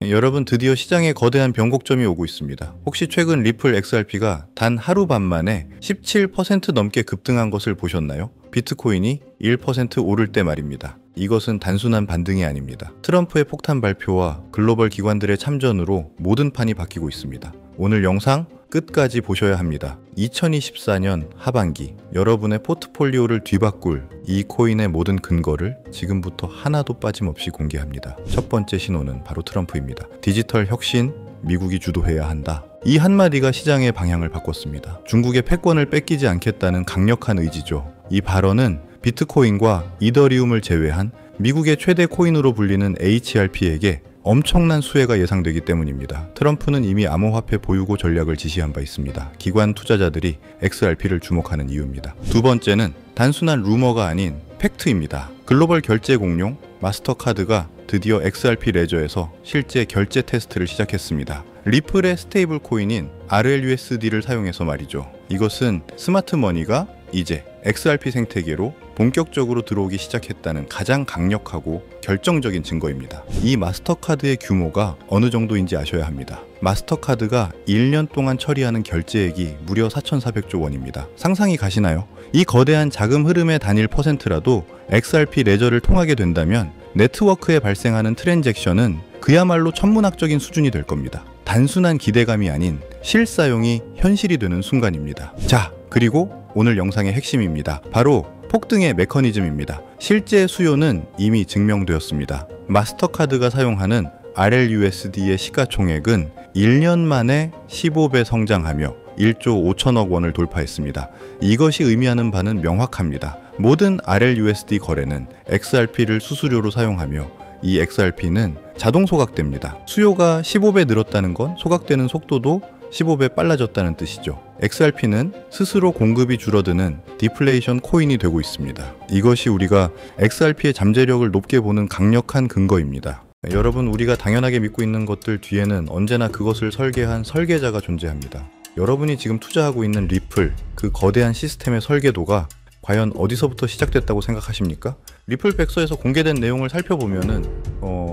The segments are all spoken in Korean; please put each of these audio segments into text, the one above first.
여러분, 드디어 시장에 거대한 변곡점이 오고 있습니다. 혹시 최근 리플 XRP가 단 하루 반 만에 17% 넘게 급등한 것을 보셨나요? 비트코인이 1% 오를 때 말입니다. 이것은 단순한 반등이 아닙니다. 트럼프의 폭탄 발표와 글로벌 기관들의 참전으로 모든 판이 바뀌고 있습니다. 오늘 영상 끝까지 보셔야 합니다. 2024년 하반기 여러분의 포트폴리오를 뒤바꿀 이 코인의 모든 근거를 지금부터 하나도 빠짐없이 공개합니다. 첫 번째 신호는 바로 트럼프입니다. 디지털 혁신, 미국이 주도해야 한다. 이 한마디가 시장의 방향을 바꿨습니다. 중국의 패권을 뺏기지 않겠다는 강력한 의지죠. 이 발언은 비트코인과 이더리움을 제외한 미국의 최대 코인으로 불리는 HRP에게 엄청난 수혜가 예상되기 때문입니다. 트럼프는 이미 암호화폐 보유고 전략을 지시한 바 있습니다. 기관 투자자들이 XRP를 주목하는 이유입니다. 두 번째는 단순한 루머가 아닌 팩트입니다. 글로벌 결제 공룡 마스터카드가 드디어 XRP 레저에서 실제 결제 테스트를 시작했습니다. 리플의 스테이블 코인인 RLUSD를 사용해서 말이죠. 이것은 스마트머니가 이제 XRP 생태계로 본격적으로 들어오기 시작했다는 가장 강력하고 결정적인 증거입니다. 이 마스터카드의 규모가 어느 정도인지 아셔야 합니다. 마스터카드가 1년 동안 처리하는 결제액이 무려 4,400조 원입니다. 상상이 가시나요? 이 거대한 자금 흐름의 단일 퍼센트라도 XRP 레저를 통하게 된다면 네트워크에 발생하는 트랜잭션은 그야말로 천문학적인 수준이 될 겁니다. 단순한 기대감이 아닌 실사용이 현실이 되는 순간입니다. 자, 그리고 오늘 영상의 핵심입니다. 바로 폭등의 메커니즘입니다. 실제 수요는 이미 증명되었습니다. 마스터카드가 사용하는 RLUSD의 시가총액은 1년 만에 15배 성장하며 1조 5천억 원을 돌파했습니다. 이것이 의미하는 바는 명확합니다. 모든 RLUSD 거래는 XRP를 수수료로 사용하며 이 XRP는 자동 소각됩니다. 수요가 15배 늘었다는 건 소각되는 속도도 15배 빨라졌다는 뜻이죠. XRP는 스스로 공급이 줄어드는 디플레이션 코인이 되고 있습니다. 이것이 우리가 XRP의 잠재력을 높게 보는 강력한 근거입니다. 여러분, 우리가 당연하게 믿고 있는 것들 뒤에는 언제나 그것을 설계한 설계자가 존재합니다. 여러분이 지금 투자하고 있는 리플, 그 거대한 시스템의 설계도가 과연 어디서부터 시작됐다고 생각하십니까? 리플 백서에서 공개된 내용을 살펴보면은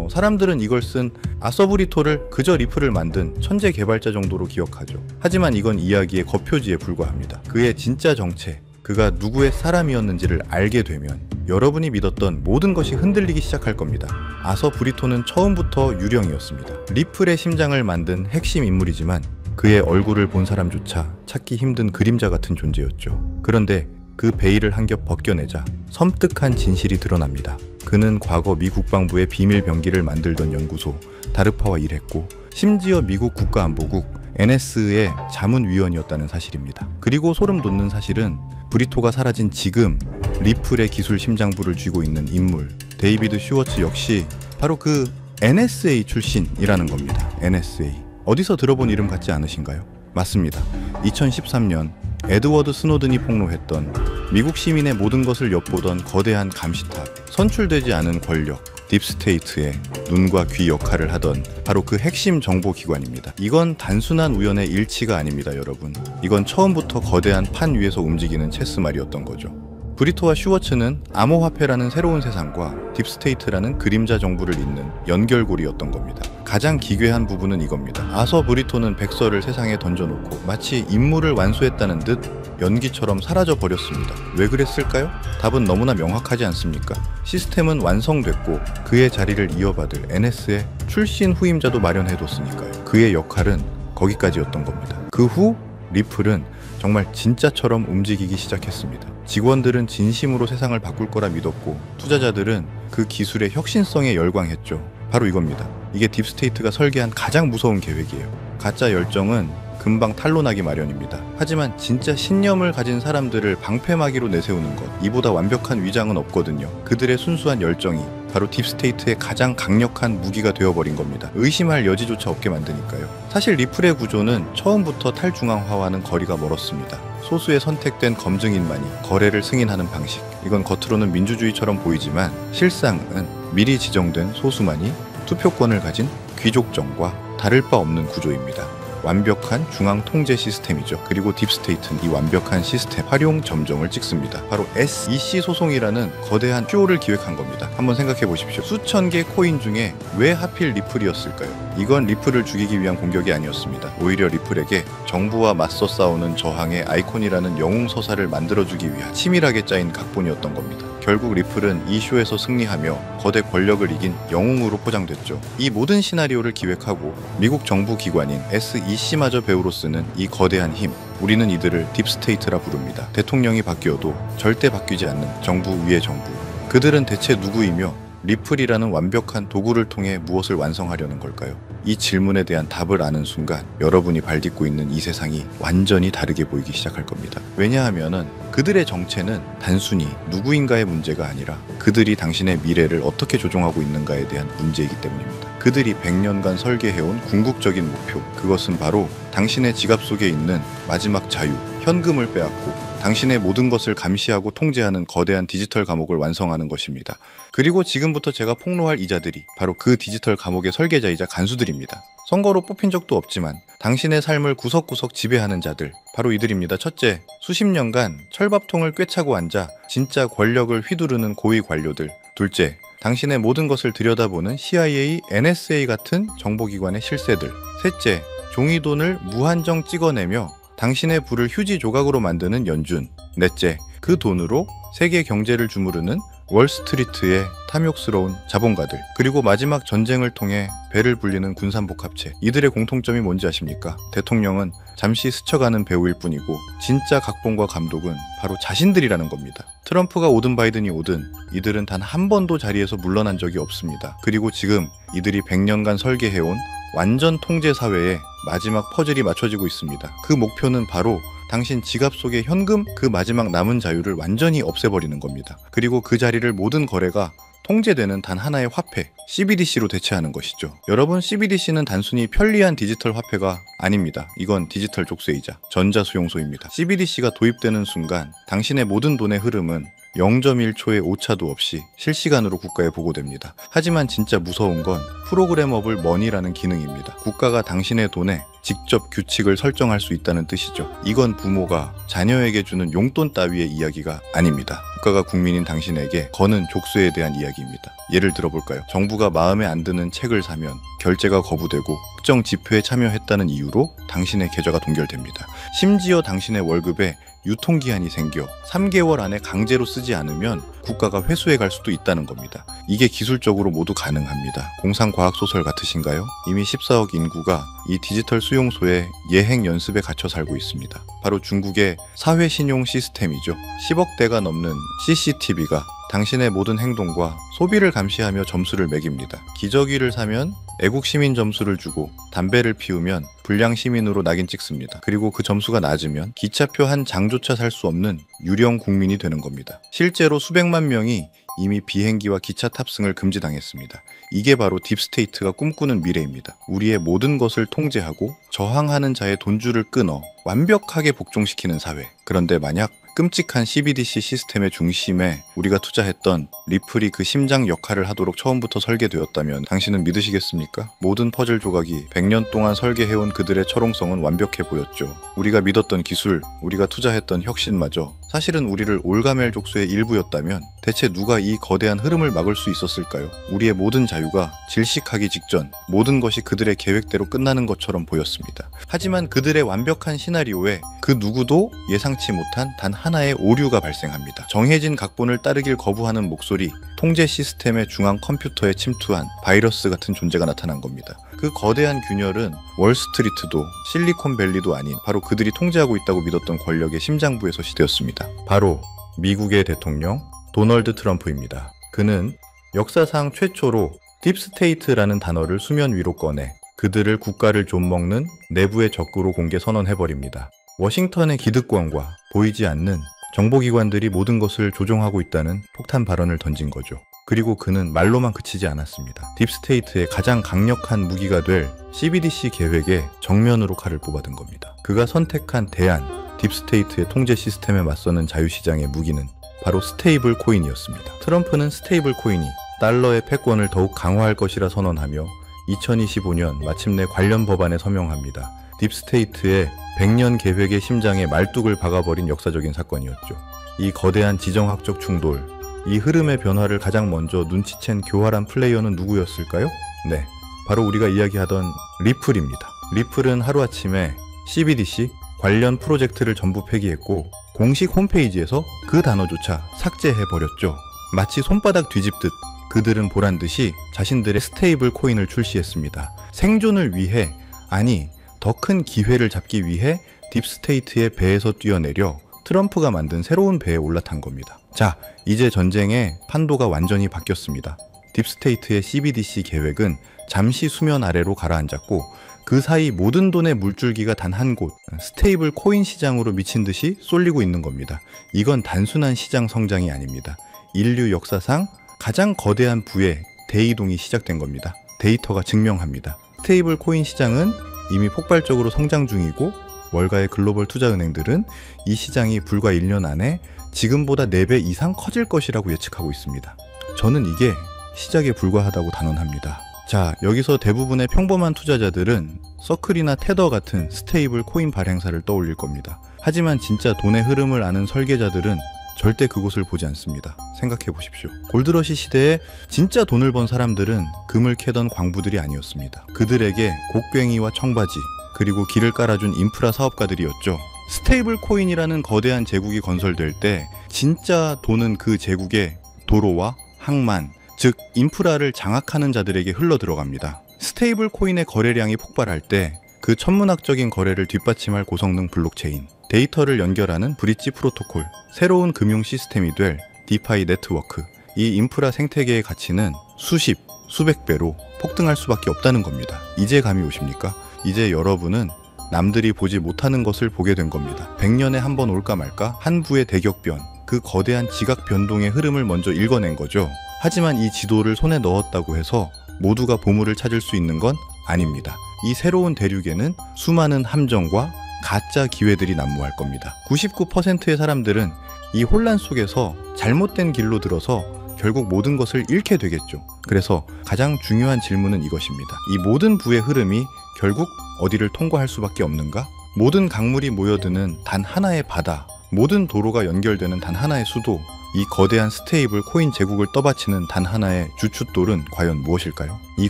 사람들은 이걸 쓴 아서브리토를 그저 리플을 만든 천재 개발자 정도로 기억하죠. 하지만 이건 이야기의 겉표지에 불과합니다. 그의 진짜 정체, 그가 누구의 사람이었는지를 알게 되면 여러분이 믿었던 모든 것이 흔들리기 시작할 겁니다. 아서브리토는 처음부터 유령이었습니다. 리플의 심장을 만든 핵심 인물이지만 그의 얼굴을 본 사람조차 찾기 힘든 그림자 같은 존재였죠. 그런데 그 베일을 한 겹 벗겨내자 섬뜩한 진실이 드러납니다. 그는 과거 미 국방부의 비밀 병기를 만들던 연구소 다르파와 일했고 심지어 미국 국가안보국 NS의 자문위원이었다는 사실입니다. 그리고 소름 돋는 사실은 브리토가 사라진 지금 리플의 기술 심장부를 쥐고 있는 인물 데이비드 슈워츠 역시 바로 그 NSA 출신이라는 겁니다. NSA. 어디서 들어본 이름 같지 않으신가요? 맞습니다. 2013년 에드워드 스노든이 폭로했던 미국 시민의 모든 것을 엿보던 거대한 감시탑, 선출되지 않은 권력, 딥스테이트의 눈과 귀 역할을 하던 바로 그 핵심 정보기관입니다. 이건 단순한 우연의 일치가 아닙니다, 여러분. 이건 처음부터 거대한 판 위에서 움직이는 체스말이었던 거죠. 브리토와 슈워츠는 암호화폐라는 새로운 세상과 딥스테이트라는 그림자 정부를 잇는 연결고리였던 겁니다. 가장 기괴한 부분은 이겁니다. 아서 브리토는 백서를 세상에 던져놓고 마치 임무를 완수했다는 듯 연기처럼 사라져 버렸습니다. 왜 그랬을까요? 답은 너무나 명확하지 않습니까? 시스템은 완성됐고 그의 자리를 이어받을 NS의 출신 후임자도 마련해뒀으니까요. 그의 역할은 거기까지였던 겁니다. 그 후 리플은 정말 진짜처럼 움직이기 시작했습니다. 직원들은 진심으로 세상을 바꿀 거라 믿었고 투자자들은 그 기술의 혁신성에 열광했죠. 바로 이겁니다. 이게 딥스테이트가 설계한 가장 무서운 계획이에요. 가짜 열정은 금방 탄로나기 마련입니다. 하지만 진짜 신념을 가진 사람들을 방패막이로 내세우는 것, 이보다 완벽한 위장은 없거든요. 그들의 순수한 열정이 바로 딥스테이트의 가장 강력한 무기가 되어버린 겁니다. 의심할 여지조차 없게 만드니까요. 사실 리플의 구조는 처음부터 탈중앙화와는 거리가 멀었습니다. 소수의 선택된 검증인만이 거래를 승인하는 방식, 이건 겉으로는 민주주의처럼 보이지만 실상은 미리 지정된 소수만이 투표권을 가진 귀족정과 다를 바 없는 구조입니다. 완벽한 중앙 통제 시스템이죠. 그리고 딥스테이트는 이 완벽한 시스템 활용 점정을 찍습니다. 바로 SEC 소송이라는 거대한 쇼를 기획한 겁니다. 한번 생각해 보십시오. 수천 개 코인 중에 왜 하필 리플이었을까요? 이건 리플을 죽이기 위한 공격이 아니었습니다. 오히려 리플에게 정부와 맞서 싸우는 저항의 아이콘이라는 영웅서사를 만들어주기 위한 치밀하게 짜인 각본이었던 겁니다. 결국 리플은 이 쇼에서 승리하며 거대 권력을 이긴 영웅으로 포장됐죠. 이 모든 시나리오를 기획하고 미국 정부 기관인 SEC마저 배우로 쓰는 이 거대한 힘, 우리는 이들을 딥스테이트라 부릅니다. 대통령이 바뀌어도 절대 바뀌지 않는 정부 위의 정부. 그들은 대체 누구이며 리플이라는 완벽한 도구를 통해 무엇을 완성하려는 걸까요? 이 질문에 대한 답을 아는 순간 여러분이 발딛고 있는 이 세상이 완전히 다르게 보이기 시작할 겁니다. 왜냐하면은 그들의 정체는 단순히 누구인가의 문제가 아니라 그들이 당신의 미래를 어떻게 조종하고 있는가에 대한 문제이기 때문입니다. 그들이 100년간 설계해온 궁극적인 목표, 그것은 바로 당신의 지갑 속에 있는 마지막 자유, 현금을 빼앗고 당신의 모든 것을 감시하고 통제하는 거대한 디지털 감옥을 완성하는 것입니다. 그리고 지금부터 제가 폭로할 이자들이 바로 그 디지털 감옥의 설계자이자 간수들입니다. 선거로 뽑힌 적도 없지만 당신의 삶을 구석구석 지배하는 자들, 바로 이들입니다. 첫째, 수십 년간 철밥통을 꿰차고 앉아 진짜 권력을 휘두르는 고위 관료들. 둘째, 당신의 모든 것을 들여다보는 CIA, NSA 같은 정보기관의 실세들. 셋째, 종이돈을 무한정 찍어내며 당신의 부를 휴지 조각으로 만드는 연준. 넷째, 그 돈으로 세계 경제를 주무르는 월스트리트의 탐욕스러운 자본가들. 그리고 마지막 전쟁을 통해 배를 불리는 군산복합체. 이들의 공통점이 뭔지 아십니까? 대통령은 잠시 스쳐가는 배우일 뿐이고 진짜 각본과 감독은 바로 자신들이라는 겁니다. 트럼프가 오든 바이든이 오든 이들은 단 한 번도 자리에서 물러난 적이 없습니다. 그리고 지금 이들이 100년간 설계해온 완전 통제 사회에 마지막 퍼즐이 맞춰지고 있습니다. 그 목표는 바로 당신 지갑 속의 현금, 그 마지막 남은 자유를 완전히 없애버리는 겁니다. 그리고 그 자리를 모든 거래가 통제되는 단 하나의 화폐, CBDC로 대체하는 것이죠. 여러분, CBDC는 단순히 편리한 디지털 화폐가 아닙니다. 이건 디지털 족쇄이자 전자수용소입니다. CBDC가 도입되는 순간 당신의 모든 돈의 흐름은 0.1초의 오차도 없이 실시간으로 국가에 보고됩니다. 하지만 진짜 무서운 건 프로그래머블 머니라는 기능입니다. 국가가 당신의 돈에 직접 규칙을 설정할 수 있다는 뜻이죠. 이건 부모가 자녀에게 주는 용돈 따위의 이야기가 아닙니다. 국가가 국민인 당신에게 거는 족쇄에 대한 이야기입니다. 예를 들어볼까요? 정부가 마음에 안 드는 책을 사면 결제가 거부되고 특정 집회에 참여했다는 이유로 당신의 계좌가 동결됩니다. 심지어 당신의 월급에 유통기한이 생겨 3개월 안에 강제로 쓰지 않으면 국가가 회수해 갈 수도 있다는 겁니다. 이게 기술적으로 모두 가능합니다. 공상과학소설 같으신가요? 이미 14억 인구가 이 디지털 수용소의 예행 연습에 갇혀 살고 있습니다. 바로 중국의 사회신용 시스템이죠. 10억 대가 넘는 CCTV가 당신의 모든 행동과 소비를 감시하며 점수를 매깁니다. 기저귀를 사면 애국 시민 점수를 주고 담배를 피우면 불량 시민으로 낙인 찍습니다. 그리고 그 점수가 낮으면 기차표 한 장조차 살 수 없는 유령 국민이 되는 겁니다. 실제로 수백만 명이 이미 비행기와 기차 탑승을 금지당했습니다. 이게 바로 딥스테이트가 꿈꾸는 미래입니다. 우리의 모든 것을 통제하고 저항하는 자의 돈줄을 끊어 완벽하게 복종시키는 사회. 그런데 만약 끔찍한 CBDC 시스템의 중심에 우리가 투자했던 리플이 그 심장 역할을 하도록 처음부터 설계되었다면 당신은 믿으시겠습니까? 모든 퍼즐 조각이 100년 동안 설계해온 그들의 철옹성은 완벽해 보였죠. 우리가 믿었던 기술, 우리가 투자했던 혁신마저 사실은 우리를 올가멜 족쇄의 일부였다면 대체 누가 이 거대한 흐름을 막을 수 있었을까요? 우리의 모든 자유가 질식하기 직전 모든 것이 그들의 계획대로 끝나는 것처럼 보였습니다. 하지만 그들의 완벽한 시나리오에 그 누구도 예상치 못한 단 하나의 오류가 발생합니다. 정해진 각본을 따르길 거부하는 목소리, 통제 시스템의 중앙 컴퓨터에 침투한 바이러스 같은 존재가 나타난 겁니다. 그 거대한 균열은 월스트리트도 실리콘밸리도 아닌 바로 그들이 통제하고 있다고 믿었던 권력의 심장부에서 시되었습니다. 바로 미국의 대통령 도널드 트럼프입니다. 그는 역사상 최초로 딥스테이트라는 단어를 수면 위로 꺼내 그들을 국가를 좀먹는 내부의 적으로 공개 선언해버립니다. 워싱턴의 기득권과 보이지 않는 정보기관들이 모든 것을 조종하고 있다는 폭탄 발언을 던진 거죠. 그리고 그는 말로만 그치지 않았습니다. 딥스테이트의 가장 강력한 무기가 될 CBDC 계획에 정면으로 칼을 뽑아든 겁니다. 그가 선택한 대안, 딥스테이트의 통제 시스템에 맞서는 자유시장의 무기는 바로 스테이블 코인이었습니다. 트럼프는 스테이블 코인이 달러의 패권을 더욱 강화할 것이라 선언하며 2025년 마침내 관련 법안에 서명합니다. 딥스테이트의 100년 계획의 심장에 말뚝을 박아버린 역사적인 사건이었죠. 이 거대한 지정학적 충돌, 이 흐름의 변화를 가장 먼저 눈치챈 교활한 플레이어는 누구였을까요? 네, 바로 우리가 이야기하던 리플입니다. 리플은 하루아침에 CBDC 관련 프로젝트를 전부 폐기했고 공식 홈페이지에서 그 단어조차 삭제해버렸죠. 마치 손바닥 뒤집듯 그들은 보란듯이 자신들의 스테이블 코인을 출시했습니다. 생존을 위해, 아니 더 큰 기회를 잡기 위해 딥스테이트의 배에서 뛰어내려 트럼프가 만든 새로운 배에 올라탄 겁니다. 자, 이제 전쟁의 판도가 완전히 바뀌었습니다. 딥스테이트의 CBDC 계획은 잠시 수면 아래로 가라앉았고 그 사이 모든 돈의 물줄기가 단 한 곳, 스테이블 코인 시장으로 미친 듯이 쏠리고 있는 겁니다. 이건 단순한 시장 성장이 아닙니다. 인류 역사상 가장 거대한 부의 대이동이 시작된 겁니다. 데이터가 증명합니다. 스테이블 코인 시장은 이미 폭발적으로 성장 중이고 월가의 글로벌 투자은행들은 이 시장이 불과 1년 안에 지금보다 4배 이상 커질 것이라고 예측하고 있습니다. 저는 이게 시작에 불과하다고 단언합니다. 자, 여기서 대부분의 평범한 투자자들은 서클이나 테더 같은 스테이블 코인 발행사를 떠올릴 겁니다. 하지만 진짜 돈의 흐름을 아는 설계자들은 절대 그곳을 보지 않습니다. 생각해 보십시오. 골드러시 시대에 진짜 돈을 번 사람들은 금을 캐던 광부들이 아니었습니다. 그들에게 곡괭이와 청바지, 그리고 길을 깔아준 인프라 사업가들이었죠. 스테이블 코인이라는 거대한 제국이 건설될 때 진짜 돈은 그 제국의 도로와 항만, 즉 인프라를 장악하는 자들에게 흘러 들어갑니다. 스테이블 코인의 거래량이 폭발할 때 그 천문학적인 거래를 뒷받침할 고성능 블록체인, 데이터를 연결하는 브릿지 프로토콜, 새로운 금융 시스템이 될 디파이 네트워크, 이 인프라 생태계의 가치는 수십, 수백 배로 폭등할 수밖에 없다는 겁니다. 이제 감이 오십니까? 이제 여러분은 남들이 보지 못하는 것을 보게 된 겁니다. 100년에 한 번 올까 말까 한 부의 대격변, 그 거대한 지각 변동의 흐름을 먼저 읽어낸 거죠. 하지만 이 지도를 손에 넣었다고 해서 모두가 보물을 찾을 수 있는 건 아닙니다. 이 새로운 대륙에는 수많은 함정과 가짜 기회들이 난무할 겁니다. 99%의 사람들은 이 혼란 속에서 잘못된 길로 들어서 결국 모든 것을 잃게 되겠죠. 그래서 가장 중요한 질문은 이것입니다. 이 모든 부의 흐름이 결국 어디를 통과할 수밖에 없는가? 모든 강물이 모여드는 단 하나의 바다, 모든 도로가 연결되는 단 하나의 수도, 이 거대한 스테이블 코인 제국을 떠받치는 단 하나의 주춧돌은 과연 무엇일까요? 이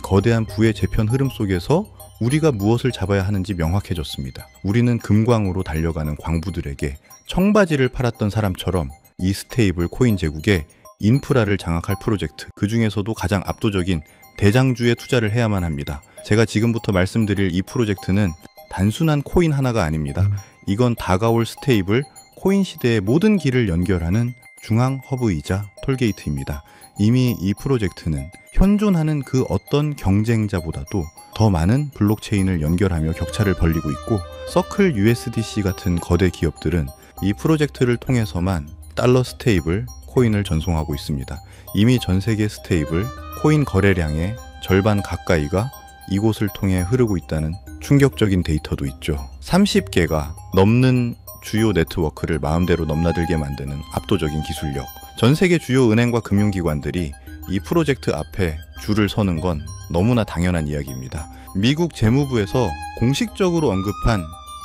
거대한 부의 재편 흐름 속에서 우리가 무엇을 잡아야 하는지 명확해졌습니다. 우리는 금광으로 달려가는 광부들에게 청바지를 팔았던 사람처럼 이 스테이블 코인 제국에 인프라를 장악할 프로젝트, 그 중에서도 가장 압도적인 대장주에 투자를 해야만 합니다. 제가 지금부터 말씀드릴 이 프로젝트는 단순한 코인 하나가 아닙니다. 이건 다가올 스테이블 코인 시대의 모든 길을 연결하는 중앙 허브이자 톨게이트입니다. 이미 이 프로젝트는 현존하는 그 어떤 경쟁자보다도 더 많은 블록체인을 연결하며 격차를 벌리고 있고, 서클 USDC 같은 거대 기업들은 이 프로젝트를 통해서만 달러 스테이블 코인을 전송하고 있습니다. 이미 전 세계 스테이블 코인 거래량의 절반 가까이가 이곳을 통해 흐르고 있다는 충격적인 데이터도 있죠. 30개가 넘는 주요 네트워크를 마음대로 넘나들게 만드는 압도적인 기술력. 전 세계 주요 은행과 금융기관들이 이 프로젝트 앞에 줄을 서는 건 너무나 당연한 이야기입니다. 미국 재무부에서 공식적으로 언급한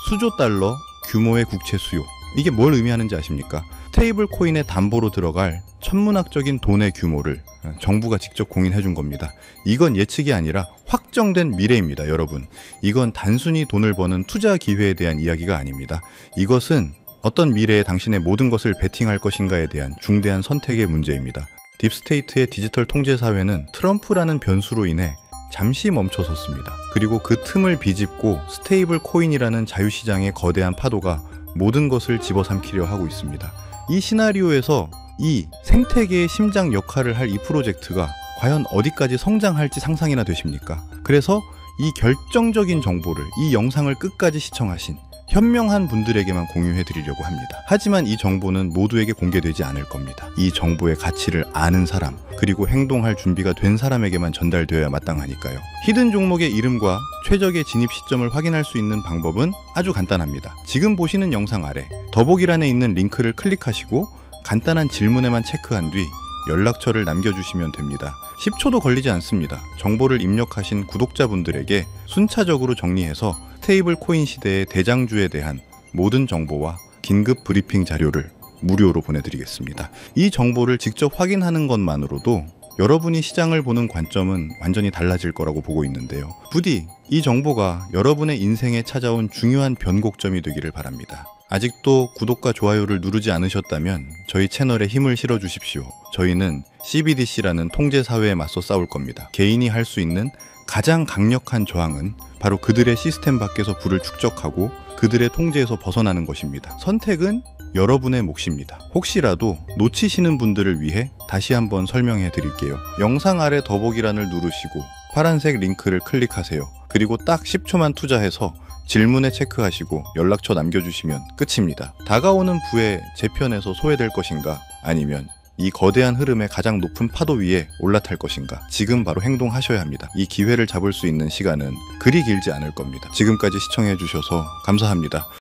수조 달러 규모의 국채 수요. 이게 뭘 의미하는지 아십니까? 스테이블 코인의 담보로 들어갈 천문학적인 돈의 규모를 정부가 직접 공인해 준 겁니다. 이건 예측이 아니라 확정된 미래입니다, 여러분. 이건 단순히 돈을 버는 투자 기회에 대한 이야기가 아닙니다. 이것은 어떤 미래에 당신의 모든 것을 베팅할 것인가에 대한 중대한 선택의 문제입니다. 딥스테이트의 디지털 통제 사회는 트럼프라는 변수로 인해 잠시 멈춰섰습니다. 그리고 그 틈을 비집고 스테이블 코인이라는 자유시장의 거대한 파도가 모든 것을 집어삼키려 하고 있습니다. 이 시나리오에서 이 생태계의 심장 역할을 할 이 프로젝트가 과연 어디까지 성장할지 상상이나 되십니까? 그래서 이 결정적인 정보를, 이 영상을 끝까지 시청하신 현명한 분들에게만 공유해 드리려고 합니다. 하지만 이 정보는 모두에게 공개되지 않을 겁니다. 이 정보의 가치를 아는 사람, 그리고 행동할 준비가 된 사람에게만 전달되어야 마땅하니까요. 히든 종목의 이름과 최적의 진입 시점을 확인할 수 있는 방법은 아주 간단합니다. 지금 보시는 영상 아래 더보기란에 있는 링크를 클릭하시고 간단한 질문에만 체크한 뒤 연락처를 남겨주시면 됩니다. 10초도 걸리지 않습니다. 정보를 입력하신 구독자분들에게 순차적으로 정리해서 스테이블 코인 시대의 대장주에 대한 모든 정보와 긴급 브리핑 자료를 무료로 보내드리겠습니다. 이 정보를 직접 확인하는 것만으로도 여러분이 시장을 보는 관점은 완전히 달라질 거라고 보고 있는데요. 부디 이 정보가 여러분의 인생에 찾아온 중요한 변곡점이 되기를 바랍니다. 아직도 구독과 좋아요를 누르지 않으셨다면 저희 채널에 힘을 실어주십시오. 저희는 CBDC라는 통제사회에 맞서 싸울 겁니다. 개인이 할 수 있는 가장 강력한 저항은 바로 그들의 시스템 밖에서 부를 축적하고 그들의 통제에서 벗어나는 것입니다. 선택은 여러분의 몫입니다. 혹시라도 놓치시는 분들을 위해 다시 한번 설명해 드릴게요. 영상 아래 더보기란을 누르시고 파란색 링크를 클릭하세요. 그리고 딱 10초만 투자해서 질문에 체크하시고 연락처 남겨주시면 끝입니다. 다가오는 부에 제 편에서 소외될 것인가, 아니면 이 거대한 흐름의 가장 높은 파도 위에 올라탈 것인가, 지금 바로 행동하셔야 합니다. 이 기회를 잡을 수 있는 시간은 그리 길지 않을 겁니다. 지금까지 시청해 주셔서 감사합니다.